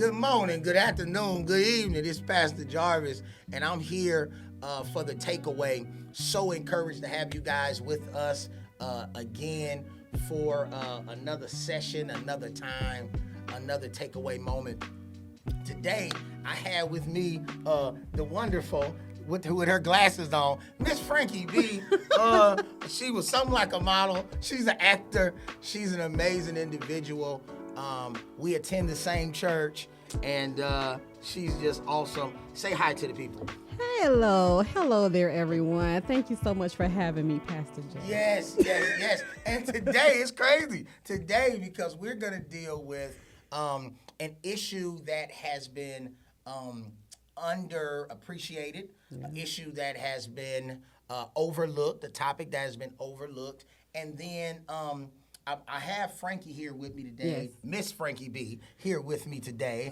Good morning, good afternoon, good evening. This is Pastor Jarvis, and I'm here for the takeaway. So encouraged to have you guys with us again for another session, another time, another takeaway moment. Today, I have with me the wonderful, with her glasses on, Miss Frankie B. She was something like a model. She's an actor. She's an amazing individual. We attend the same church, and she's just awesome. Say hi to the people. Hello there, everyone. Thank you so much for having me, Pastor Jay. Yes. And today is crazy. Today, because we're going to deal with an issue that has been underappreciated, an issue that has been overlooked, a topic that has been overlooked. And then I have Frankie here with me today, Yes. Miss Frankie B here with me today.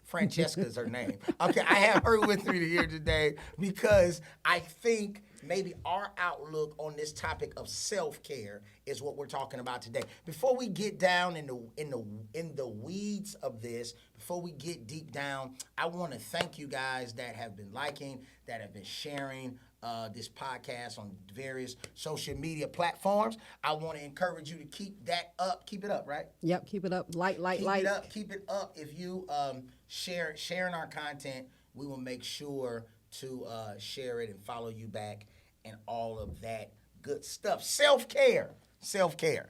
Francesca's her name. Okay, I have her with me here today because I think maybe our outlook on this topic of self-care is what we're talking about today. Before we get down in the weeds of this, before we get deep down, I want to thank you guys that have been liking, that have been sharing this podcast on various social media platforms. I want to encourage you to keep that up. Keep it up, right? Yep, keep it up. Light. Keep it up. If you sharing our content, we will make sure to share it and follow you back and all of that good stuff. Self-care. The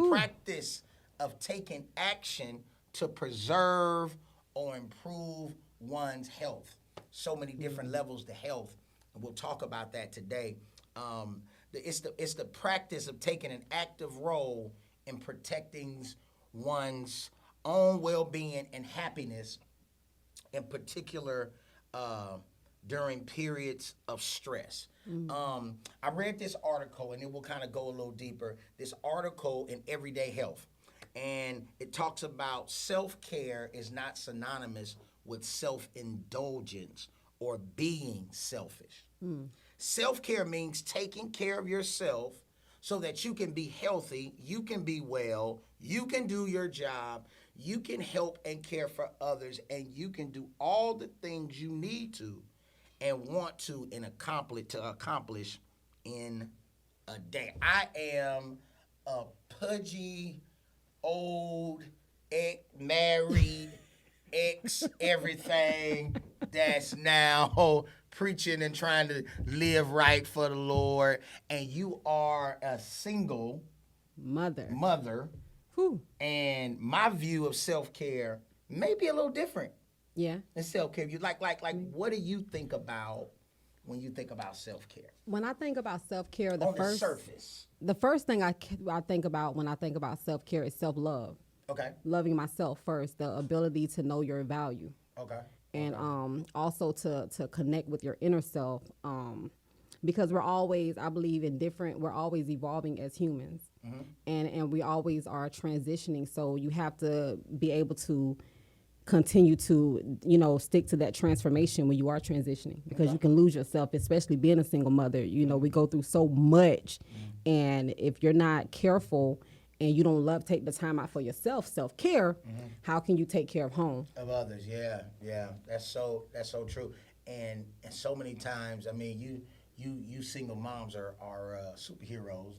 practice of taking action to preserve or improve one's health. So many different levels to health, and we'll talk about that today. It's the practice of taking an active role in protecting one's own well-being and happiness, in particular during periods of stress. I read this article, and it will kind of go a little deeper. This article in Everyday Health, and it talks about self-care is not synonymous with self-indulgence or being selfish. Self-care means taking care of yourself so that you can be healthy, you can be well, you can do your job, you can help and care for others, and you can do all the things you need to and want to and accomplish in a day. I am a pudgy, old, married, everything that's now preaching and trying to live right for the Lord, and you are a single mother. Whew. And my view of self-care may be a little different Yeah. than self-care. You like what do you think about when you think about self-care? When I think about self-care, The surface. the first thing I think about when I think about self-care is self-love. Okay. Loving myself first, the ability to know your value. Okay. And also to connect with your inner self, because we're always, I believe, we're always evolving as humans, and we always are transitioning. So you have to be able to continue to, stick to that transformation when you are transitioning, because you can lose yourself, especially being a single mother. We go through so much, and if you're not careful and you don't take the time out for yourself, self-care, how can you take care of home? Of others, yeah. That's so true. And so many times, I mean, you single moms are superheroes,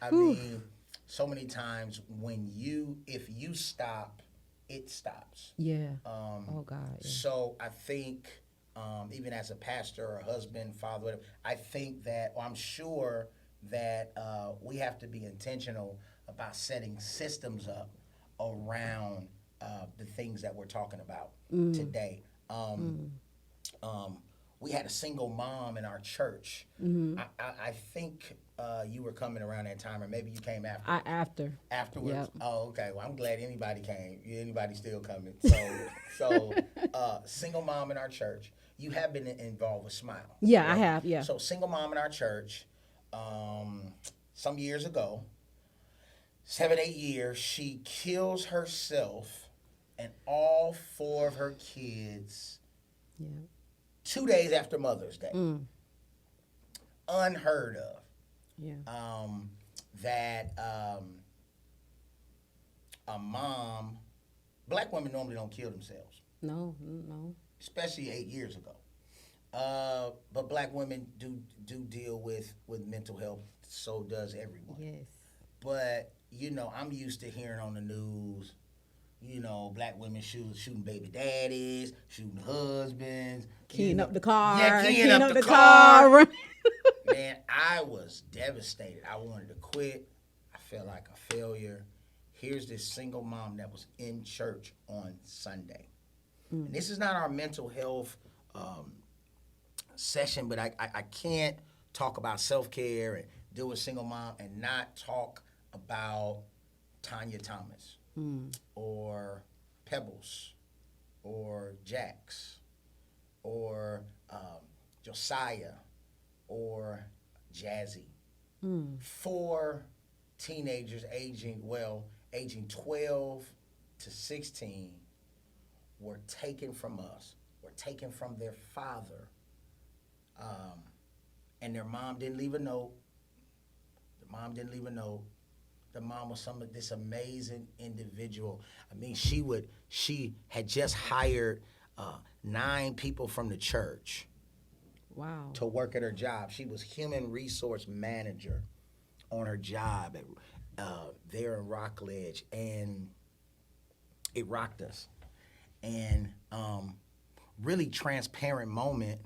I mean, so many times if you stop, it stops. Yeah. Oh God. Yeah. So I think, even as a pastor or husband, father, whatever, I think that, or I'm sure that we have to be intentional about setting systems up around the things that we're talking about today. We had a single mom in our church. I think you were coming around that time, or maybe you came after. Afterwards? Yep. Oh, okay. Well, I'm glad anybody came. Anybody still coming. So single mom in our church. You have been involved with Smile. Yeah, right? I have, yeah. So single mom in our church, some years ago, 7-8 years, she kills herself and all 4 of her kids Yeah. 2 days after Mother's Day. Unheard of. Yeah. That a mom, black women normally don't kill themselves, No. especially 8 years ago. But black women do deal with mental health. So does everyone. Yes. But I'm used to hearing on the news, black women shooting baby daddies, shooting husbands, Keying up the car. Yeah, keying up the car. Man, I was devastated. I wanted to quit. I felt like a failure. Here's this single mom that was in church on Sunday. And this is not our mental health session, but I can't talk about self-care and deal with single mom and not talk about Tanya Thomas or Pebbles or Jax or Josiah or Jazzy. 4 teenagers aging 12 to 16 were taken from us, were taken from their father. And their mom didn't leave a note. The mom was this amazing individual. I mean, she had just hired 9 people from the church. Wow. To work at her job. She was human resource manager on her job there in Rockledge, and it rocked us. And really transparent moment.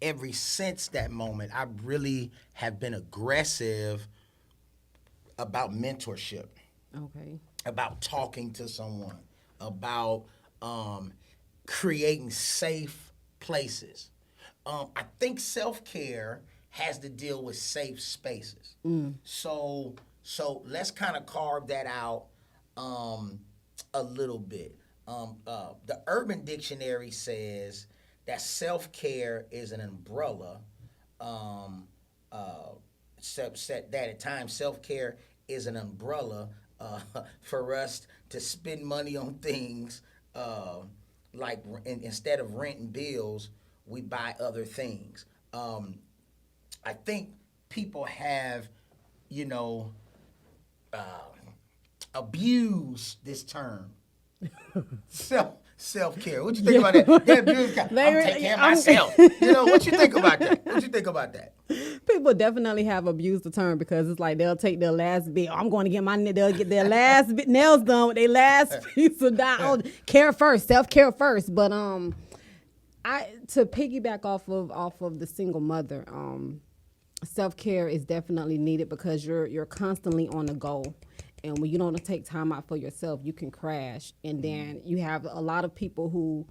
Ever since that moment, I really have been aggressive about mentorship. Okay. About talking to someone, about creating safe places. I think self-care has to deal with safe spaces. So let's kind of carve that out a little bit. The Urban Dictionary says that self-care is an umbrella. That at times self-care is an umbrella for us to spend money on things like instead of rent and bills, we buy other things. I think people have, abused this term. Self-care. What you think about that? I'm taking care of myself. What you think about that? People definitely have abused the term because it's like they'll take their last bit. I'm going to get they'll get their last bit nails done with their last piece of dye. Care first, self-care first. But to piggyback off of the single mother, self-care is definitely needed because you're constantly on the go. And when you don't take time out for yourself, you can crash. And then you have a lot of people who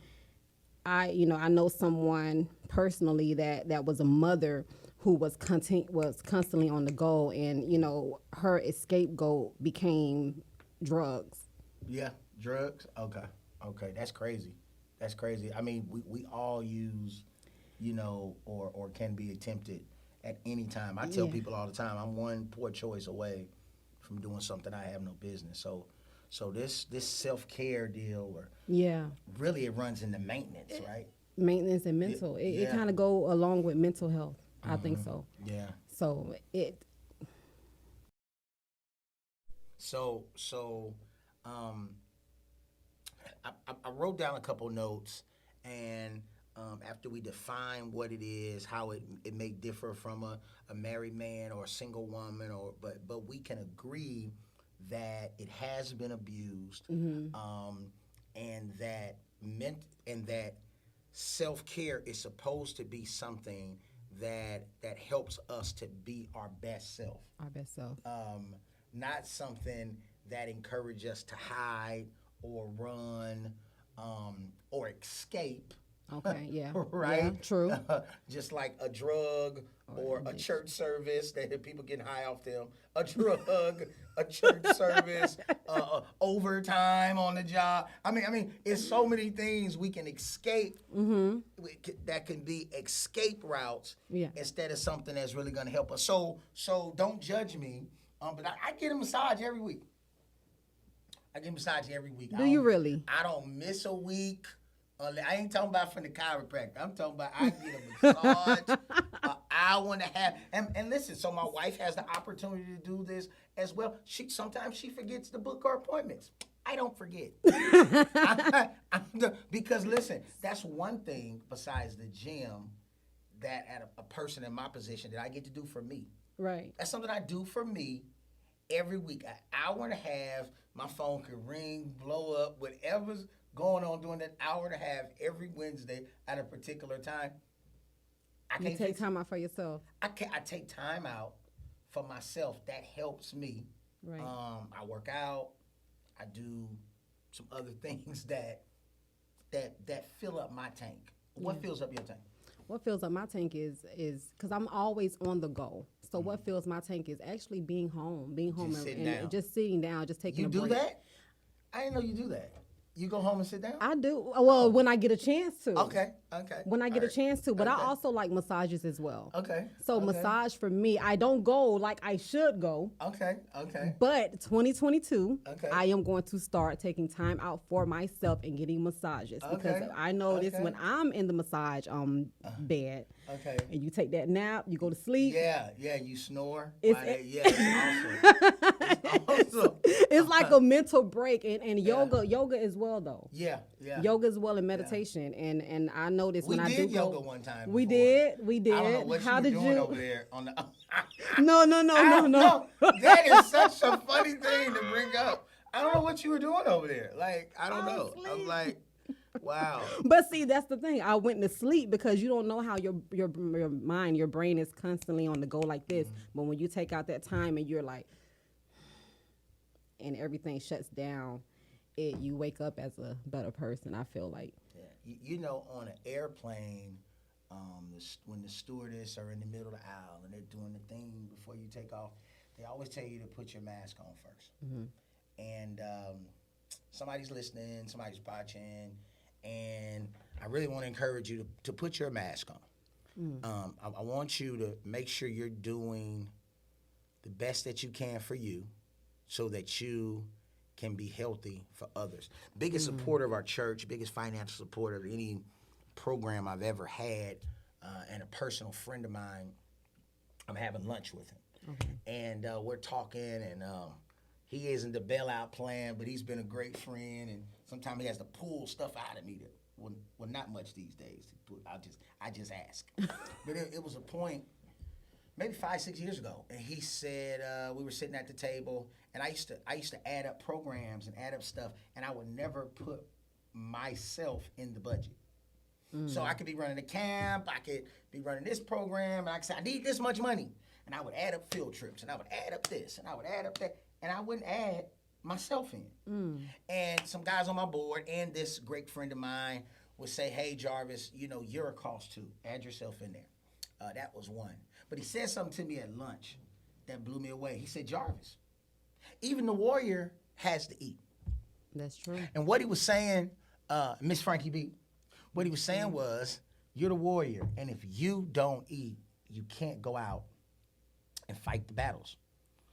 I know someone personally that was a mother who was constantly on the go, and her scapegoat became drugs. Yeah, drugs. Okay, that's crazy. I mean, we all use, or can be tempted at any time. I tell people all the time, I'm one poor choice away from doing something I have no business. So this self-care deal, really it runs into maintenance, right? Maintenance and mental. It kind of go along with mental health. I think so. Yeah. So I wrote down a couple notes, and after we define what it is, how it may differ from a married man or a single woman, but we can agree that it has been abused, and that self-care is supposed to be something that helps us to be our best self. Our best self. Not something that encourages us to hide or run or escape. Okay, yeah. Right? Yeah, true. Just like a drug or a church service that people getting high off them. A drug, a church service, overtime on the job. I mean, it's so many things we can escape that can be escape routes instead of something that's really going to help us. So don't judge me, but I get a massage every week. Do you really? I don't miss a week. I ain't talking about from the chiropractor. I'm talking about I get a massage, an hour and a half. And listen, so my wife has the opportunity to do this as well. Sometimes she forgets to book her appointments. I don't forget. Because listen, that's one thing besides the gym that at a person in my position that I get to do for me. Right. That's something I do for me every week. An hour and a half, my phone can ring, blow up, whatever's going on during that hour and a half every Wednesday at a particular time. You take time out for yourself. I take time out for myself. That helps me. Right. I work out. I do some other things that fill up my tank. What fills up your tank? What fills up my tank is because I'm always on the go. So what fills my tank is actually being home and just sitting down, just taking a break. You do that? I didn't know you do that. You go home and sit down? I do. Well, when I get a chance to. Okay. When I get a chance to. But I also like massages as well. Okay. So massage for me, I don't go like I should go. Okay. But 2022, I am going to start taking time out for myself and getting massages. Because I notice when I'm in the massage bed, and you take that nap, you go to sleep. Yeah, you snore. It's awesome. It's like a mental break, and yoga as well though. Yeah. Yoga as well and meditation, and I noticed when I do we did yoga one time. We did. I don't know what How you were did doing you? over there on the. No. That is such a funny thing to bring up. I don't know what you were doing over there. Like I don't know. I'm like. Wow. But see, that's the thing. I went to sleep because you don't know how your mind, your brain is constantly on the go like this. But when you take out that time and you're like, and everything shuts down, you wake up as a better person, I feel like. Yeah. You know, on an airplane, when the stewardess are in the middle of the aisle and they're doing the thing before you take off, they always tell you to put your mask on first. And somebody's listening, somebody's watching, and I really want to encourage you to put your mask on. I want you to make sure you're doing the best that you can for you so that you can be healthy for others. Biggest supporter of our church, biggest financial supporter of any program I've ever had, and a personal friend of mine, I'm having lunch with him. And we're talking, and he isn't the bailout plan, but he's been a great friend, and sometimes he has to pull stuff out of me that, well, not much these days. I just ask. But it was a point, maybe 5-6 years ago, and he said we were sitting at the table, and I used to add up programs and add up stuff, and I would never put myself in the budget. So I could be running a camp, I could be running this program, and I could say I need this much money, and I would add up field trips, and I would add up this, and I would add up that, and I wouldn't add myself in. And some guys on my board and this great friend of mine would say, hey, Jarvis, you're a cost too. Add yourself in there. That was one. But he said something to me at lunch that blew me away. He said, Jarvis, even the warrior has to eat. That's true. And what he was saying, Miss Frankie B, what he was saying was, you're the warrior, and if you don't eat, you can't go out and fight the battles.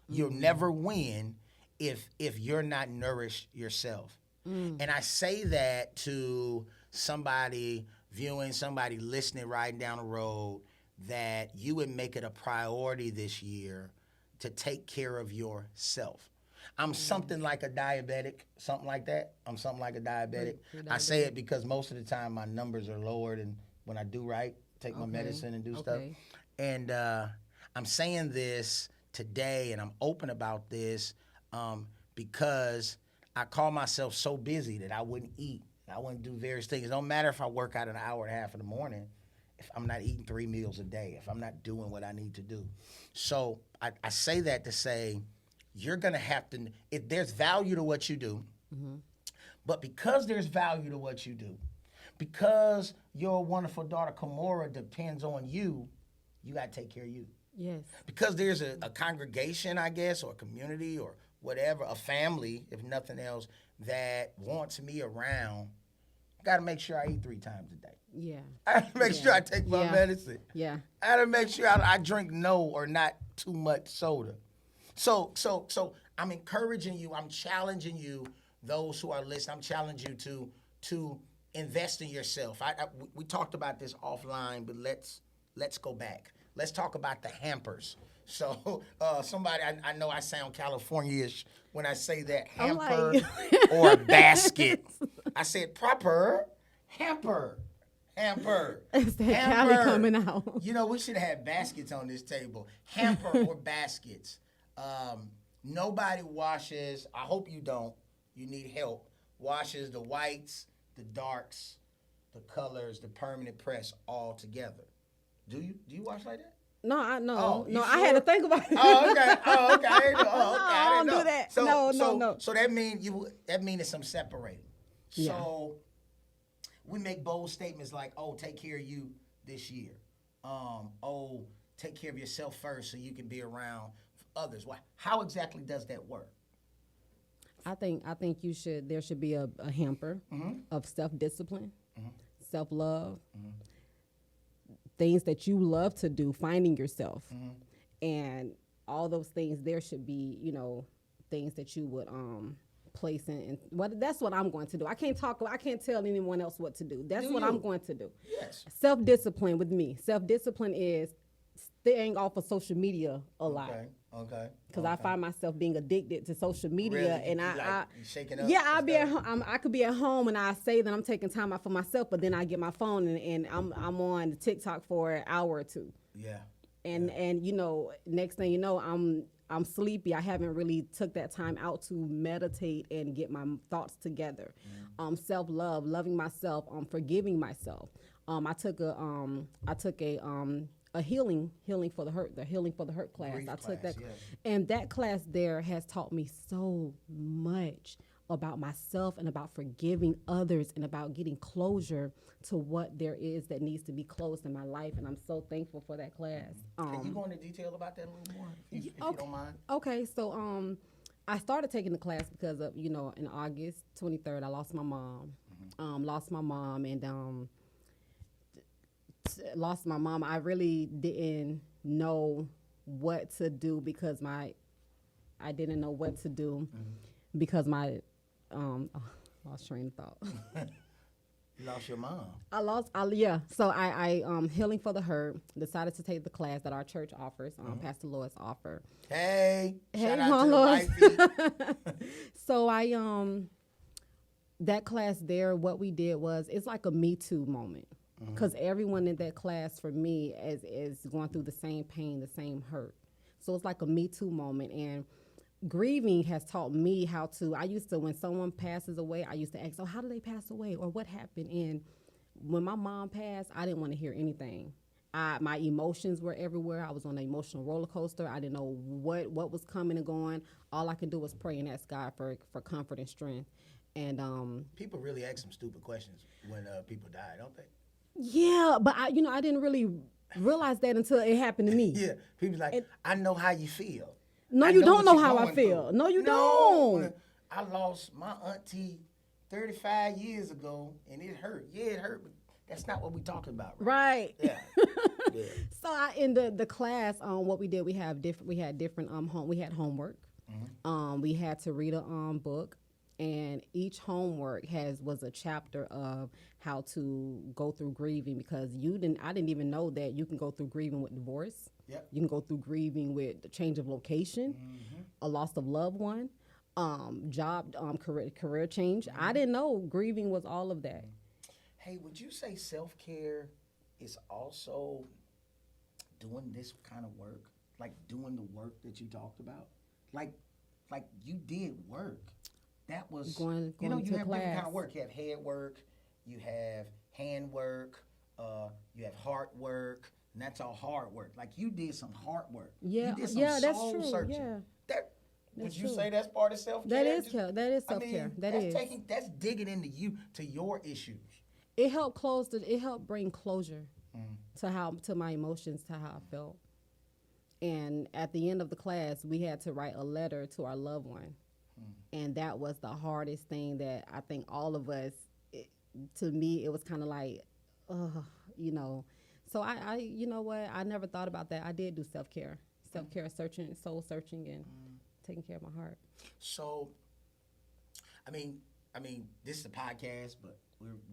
You'll never win if you're not nourished yourself. And I say that to somebody viewing, somebody listening, riding down the road, that you would make it a priority this year to take care of yourself. I'm something like a diabetic, something like that. I'm something like a diabetic. I say it because most of the time my numbers are lower than when I do right, take my medicine and do stuff. And I'm saying this today, and I'm open about this because I call myself so busy that I wouldn't eat. I wouldn't do various things. It don't matter if I work out an hour and a half in the morning, if I'm not eating 3 meals a day, if I'm not doing what I need to do. So I say that to say, you're going to have to, if there's value to what you do, but because there's value to what you do, because your wonderful daughter Kamora depends on you, you got to take care of you. Yes. Because there's a congregation, I guess, or a community or whatever, a family, if nothing else, that wants me around, I got to make sure I eat 3 times a day. Yeah. I got to make sure I take my medicine. Yeah. I got to make sure I drink no or not too much soda. So I'm encouraging you, I'm challenging you, those who are listening, I'm challenging you to invest in yourself. We talked about this offline, but let's go back. Let's talk about the hampers. So somebody, I know I sound California-ish when I say that, hamper or a basket. I said proper hamper. It's that Cali coming out. You know, we should have baskets on this table. Hamper or baskets. Nobody washes, I hope you don't, you need help, washes the whites, the darks, the colors, the permanent press all together. Do you wash like that? No, I know. Oh, no, sure? I had to think about it. Oh, okay. I didn't know. I don't do that. No. So that means it's some separating. Yeah. So we make bold statements like, "Oh, take care of you this year." "Oh, take care of yourself first so you can be around others." Why? How exactly does that work? I think there should be a hamper of self-discipline, self-love, things that you love to do, finding yourself, and all those things. There should be, things that you would place in. That's what I'm going to do. I can't tell anyone else what to do. That's what I'm going to do. Yes. Self-discipline with me. Self-discipline is staying off of social media a lot. Okay. Because I find myself being addicted to social media, Really? and You shaking up? yeah, I'll be at home. I could be at home and I say that I'm taking time out for myself, but then I get my phone and I'm on TikTok for an hour or two. Yeah. And next thing you know, I'm sleepy. I haven't really took that time out to meditate and get my thoughts together. Self-love, loving myself, forgiving myself. I took a healing for the hurt class. Grief I took class, that, yes. and that class there has taught me so much about myself and about forgiving others and about getting closure to what there is that needs to be closed in my life. And I'm so thankful for that class. Can you go into detail about that a little more, if you don't mind? Okay, so I started taking the class because of in August 23rd I lost my mom. Lost my mom. I really didn't know what to do because I didn't know what to do because my lost train of thought. You lost your mom. So I healing for the hurt, decided to take the class that our church offers, Pastor Lois offer. Hey, shout out Mom to Lois. the wifey. So I that class there, what we did was, it's like a Me Too moment. Because everyone in that class, for me, is going through the same pain, the same hurt. So it's like a Me Too moment. And grieving has taught me how to, I used to, when someone passes away, I used to ask, how did they pass away? Or what happened? And when my mom passed, I didn't want to hear anything. My emotions were everywhere. I was on an emotional roller coaster. I didn't know what was coming and going. All I could do was pray and ask God for comfort and strength. And people really ask some stupid questions when people die, don't they? Yeah, but I didn't really realize that until it happened to me. Yeah, people like, I know how you feel. No, you don't know how I feel. No, you don't. I lost my auntie 35 years ago, and it hurt. Yeah, it hurt, but that's not what we're talking about. Right. Yeah. Yeah. So in the class, what we did, we had different we had homework. We had to read a book. And each homework was a chapter of how to go through grieving, because I didn't even know that you can go through grieving with divorce. Yep. You can go through grieving with the change of location, a loss of loved one, job, career change. I didn't know grieving was all of that. Hey, would you say self-care is also doing this kind of work? Like doing the work that you talked about? Like you did work. That was going you to have different class. kind of work. You have head work, you have hand work, you have heart work, and that's all hard work. Like you did some hard work. Yeah, you did some that's soul true. searching. Yeah. Would you true. say that's part of self-care? That is self-care. That's digging into you, to your issues. It helped bring closure to my emotions, to how I felt. And at the end of the class, we had to write a letter to our loved one. And that was the hardest thing that I think all of us, to me, it was kind of like, So I you know what? I never thought about that. I did do self-care, searching, soul searching, and taking care of my heart. So, I mean, this is a podcast, but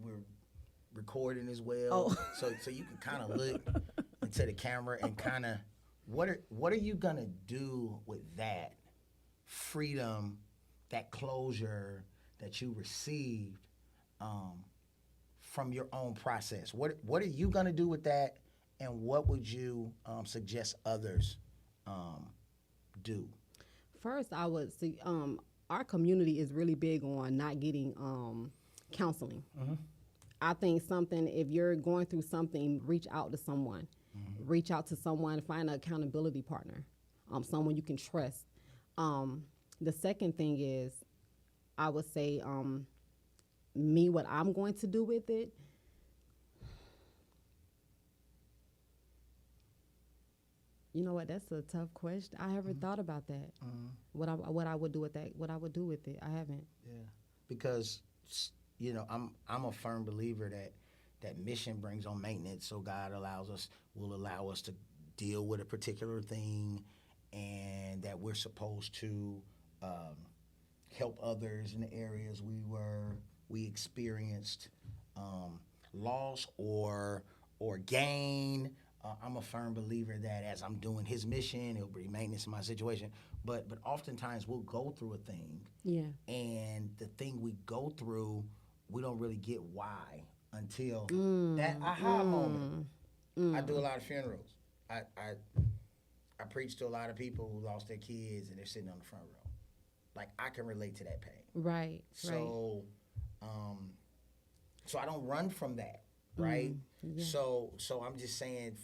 we're recording as well. Oh. So you can kind of look into the camera and kind of what are you gonna do with that freedom, that closure that you received from your own process? What are you gonna do with that, and what would you suggest others do? First, I would see our community is really big on not getting counseling. I think something, if you're going through something, reach out to someone. Reach out to someone, find an accountability partner, someone you can trust. The second thing is, I would say, me, what I'm going to do with it. You know what? That's a tough question. I haven't thought about that. What I would do with that? What I would do with it? I haven't. Yeah, because I'm a firm believer that mission brings on maintenance. So God will allow us to deal with a particular thing, and that we're supposed to help others in the areas we experienced loss or gain. I'm a firm believer that as I'm doing His mission, it'll bring maintenance in my situation. But oftentimes we'll go through a thing, and the thing we go through, we don't really get why until that aha moment. I do a lot of funerals. I preach to a lot of people who lost their kids and they're sitting on the front row. Like, I can relate to that pain. Right. So, so I don't run from that, right? Yeah. So I'm just saying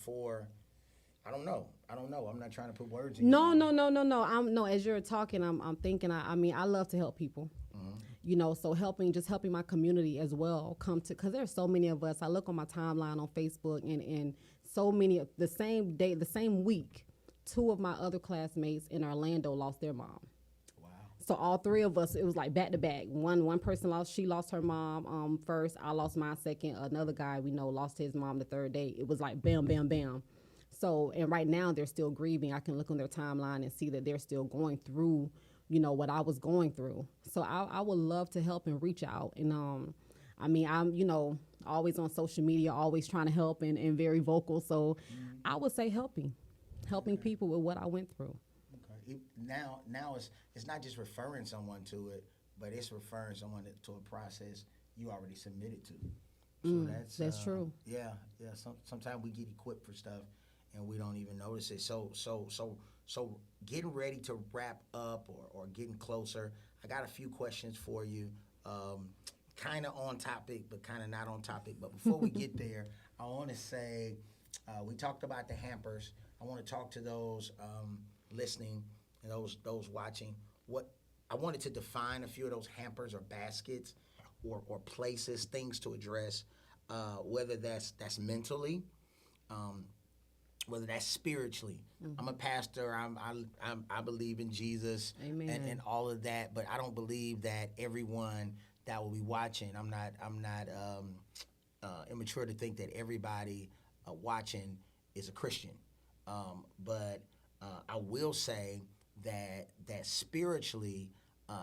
I don't know. I'm not trying to put words in No. your mouth. No. As you're talking, I'm thinking. I mean, I love to help people. So helping my community as well because there's so many of us. I look on my timeline on Facebook and so many the same day, the same week, 2 of my other classmates in Orlando lost their mom. Wow. So all 3 of us, it was like back to back. One person lost her mom first. I lost mine second. Another guy we know lost his mom the 3rd day. It was like bam, bam, bam. So, and right now they're still grieving. I can look on their timeline and see that they're still going through, what I was going through. So I would love to help and reach out. And I'm, always on social media, always trying to help and very vocal. So I would say helping people with what I went through. Okay. Now it's not just referring someone to it, but it's referring someone to a process you already submitted to. So that's true. Yeah. Sometimes we get equipped for stuff and we don't even notice it. So getting ready to wrap up or getting closer, I got a few questions for you. Kind of on topic, but kind of not on topic. But before we get there, I want to say we talked about the hampers. I want to talk to those listening and those watching. I wanted to define a few of those hampers or baskets or places, things to address, whether that's mentally, whether that's spiritually. I'm a pastor. I believe in Jesus. Amen. And all of that, but I don't believe that everyone that will be watching. I'm not immature to think that everybody watching is a Christian. But I will say that spiritually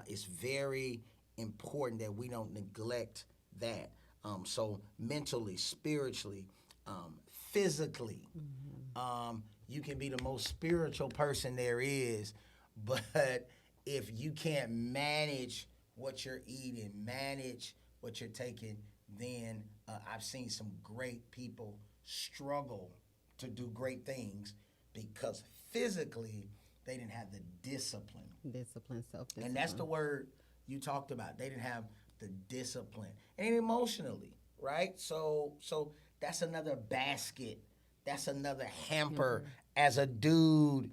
it's very important that we don't neglect that. So mentally, spiritually, physically, you can be the most spiritual person there is, but if you can't manage what you're eating, manage what you're taking, then I've seen some great people struggle to do great things because physically they didn't have the discipline. Self-discipline. And that's the word you talked about. They didn't have the discipline. And emotionally, right? So that's another basket. That's another hamper. As a dude,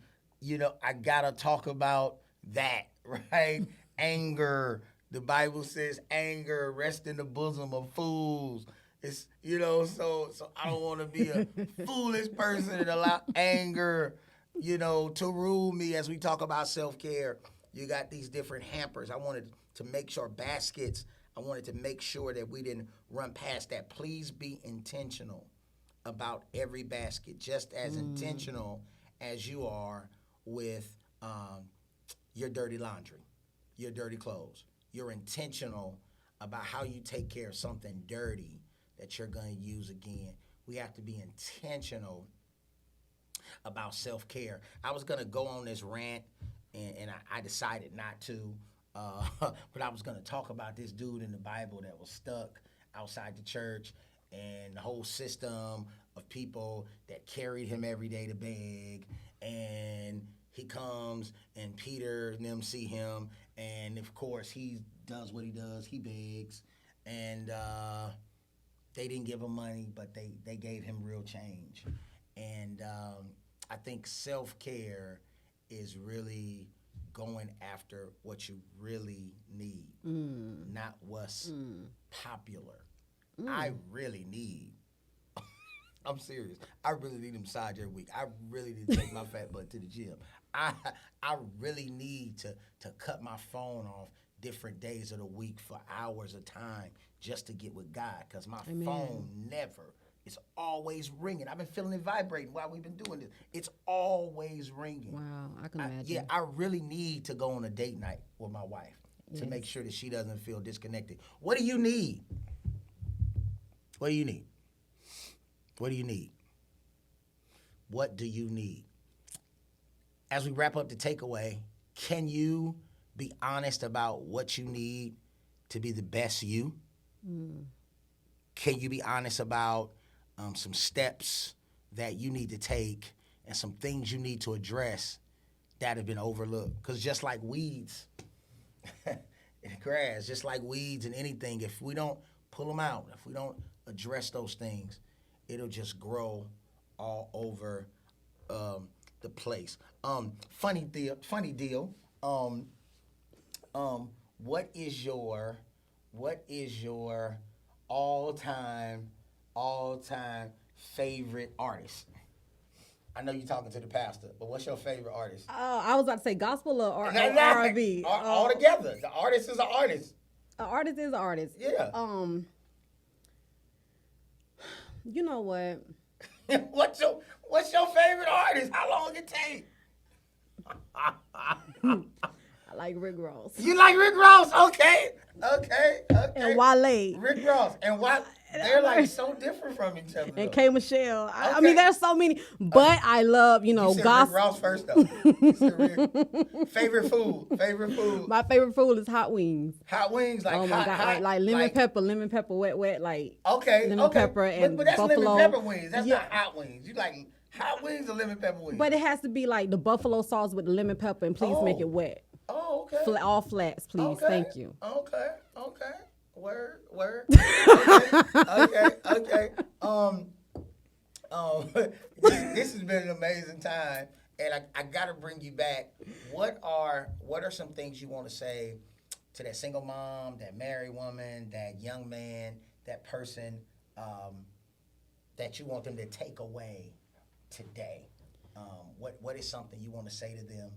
I gotta talk about that, right? Anger. The Bible says anger rests in the bosom of fools. It's so I don't want to be a foolish person and allow anger, to rule me as we talk about self-care. You got these different hampers. I wanted to make sure baskets. I wanted to make sure that we didn't run past that. Please be intentional about every basket, just as intentional as you are with your dirty laundry, your dirty clothes. You're intentional about how you take care of something dirty that you're going to use again. We have to be intentional about self-care. I was going to go on this rant, and I decided not to, but I was going to talk about this dude in the Bible that was stuck outside the church and the whole system of people that carried him every day to beg, and he comes and Peter and them see him, and of course he does what he does, he begs, and they didn't give him money, but they gave him real change. And I think self-care is really going after what you really need, not what's popular. I really need, I'm serious, I really need a massage every week. I really need to take my fat butt to the gym. I really need to cut my phone off different days of the week for hours of time just to get with God, because my phone never, it's always ringing. I've been feeling it vibrating while we've been doing this. It's always ringing. Wow, I can imagine. Yeah, I really need to go on a date night with my wife to make sure that she doesn't feel disconnected. What do you need? What do you need? What do you need? What do you need? As we wrap up the takeaway, can you be honest about what you need to be the best you? Can you be honest about some steps that you need to take and some things you need to address that have been overlooked? Because just like weeds in the grass, just like weeds in anything, if we don't pull them out, if we don't address those things, it'll just grow all over the place. Funny deal. What is your all-time favorite artist? I know you're talking to the pastor, but what's your favorite artist? I was about to say gospel or R&B. All together. The artist is an artist. An artist is an artist. Yeah. You know what? What's your favorite artist? How long it take? I like Rick Ross. You like Rick Ross? Okay. And Wale. Rick Ross and Wale. They're like so different from each other. And though. K. Michelle. I Okay. mean, there's so many. But I love, You said gospel. Rick Ross first though. You said Rick. Favorite food. My favorite food is hot wings. Hot wings, like Oh my hot, God, hot, like lemon pepper, wet, like Okay, lemon okay. pepper and but that's buffalo. lemon pepper wings. That's Yeah. not hot wings. You like hot wings or lemon pepper wings? But it has to be like the buffalo sauce with the lemon pepper, and please make it wet. Oh, okay. All flats, please. Okay. Thank you. Okay. Word. Okay. This has been an amazing time, and I gotta bring you back. What are some things you want to say to that single mom, that married woman, that young man, that person that you want them to take away today? What is something you want to say to them?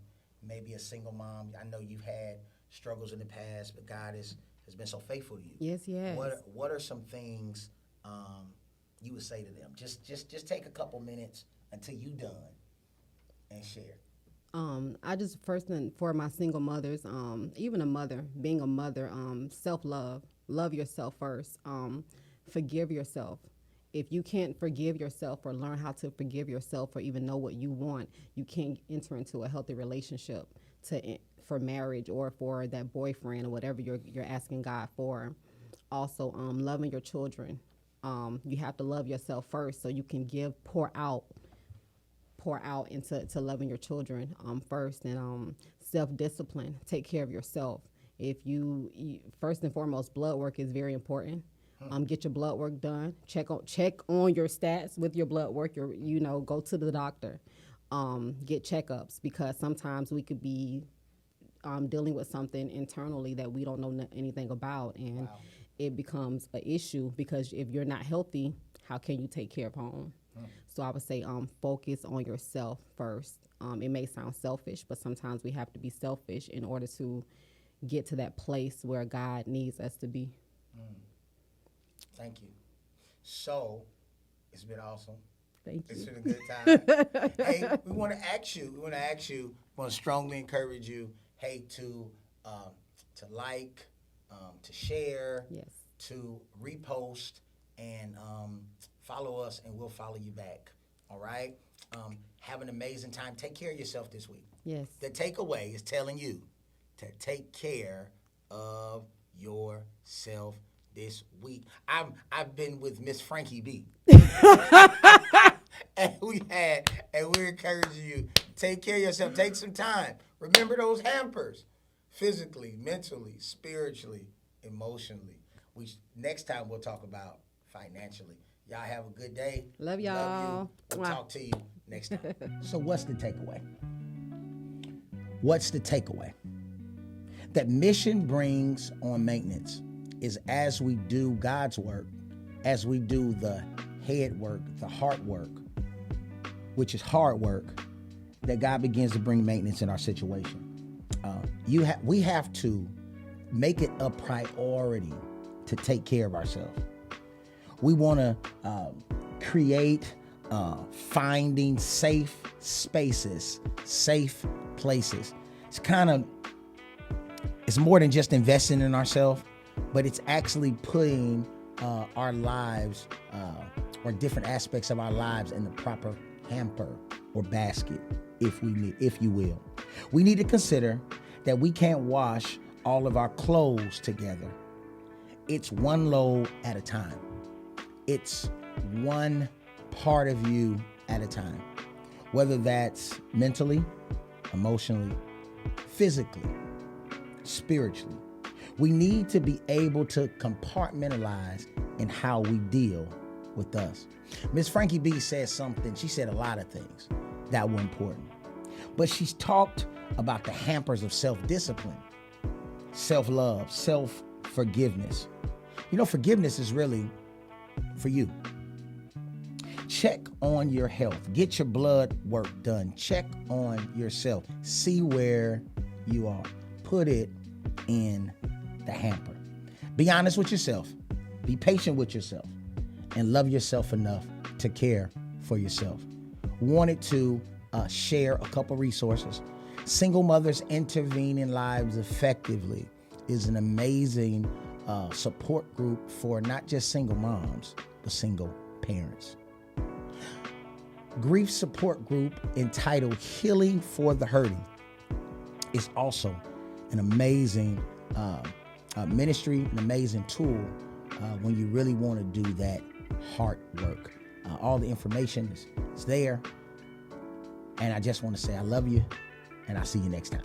Maybe a single mom. I know you've had struggles in the past, but God has been so faithful to you. Yes. What are some things you would say to them? Just take a couple minutes until you done and share. I just first and for my single mothers, even a mother, being a mother, self-love, love yourself first, forgive yourself. If you can't forgive yourself or learn how to forgive yourself or even know what you want, you can't enter into a healthy relationship for marriage or for that boyfriend or whatever you're asking God for. Also, loving your children. You have to love yourself first so you can pour out into loving your children first, and self-discipline. Take care of yourself. If you first and foremost, blood work is very important. Get your blood work done. Check on your stats with your blood work. Go to the doctor. Get checkups, because sometimes we could be dealing with something internally that we don't know anything about, and it becomes an issue, because if you're not healthy, how can you take care of home? So I would say focus on yourself first. It may sound selfish, but sometimes we have to be selfish in order to get to that place where God needs us to be. Thank you. So, it's been awesome. Thank you. It's been a good time. Hey, we want to strongly encourage you, hey, to like, to share, Yes. to repost, and follow us, and we'll follow you back. All right? Have an amazing time. Take care of yourself this week. Yes. The takeaway is telling you to take care of yourself this week. I've been with Miss Frankie B. and we're encouraging you, take care of yourself. Take some time. Remember those hampers, physically, mentally, spiritually, emotionally. Next time we'll talk about financially. Y'all have a good day. Love y'all. Love you. We'll Mwah. talk to you next time. So what's the takeaway? What's the takeaway? That mission brings on maintenance is as we do God's work, as we do the head work, the heart work, which is hard work, that God begins to bring maintenance in our situation. We have to make it a priority to take care of ourselves. We want to create finding safe spaces, safe places. It's more than just investing in ourselves, but it's actually putting our lives or different aspects of our lives in the proper hamper or basket, if you will. We need to consider that we can't wash all of our clothes together. It's one load at a time. It's one part of you at a time, whether that's mentally, emotionally, physically, spiritually. We need to be able to compartmentalize in how we deal with us. Miss Frankie B said something. She said a lot of things that were important, but she's talked about the hampers of self-discipline, self-love, self-forgiveness. You know, forgiveness is really for you. Check on your health. Get your blood work done. Check on yourself. See where you are. Put it in the hamper. Be honest with yourself. Be patient with yourself. And love yourself enough to care for yourself. Wanted to share a couple resources. Single Mothers Intervening Lives Effectively is an amazing support group for not just single moms, but single parents. Grief support group entitled Healing for the Hurting is also an amazing ministry, an amazing tool when you really want to do that heart work. All the information is there. And I just want to say I love you, and I'll see you next time.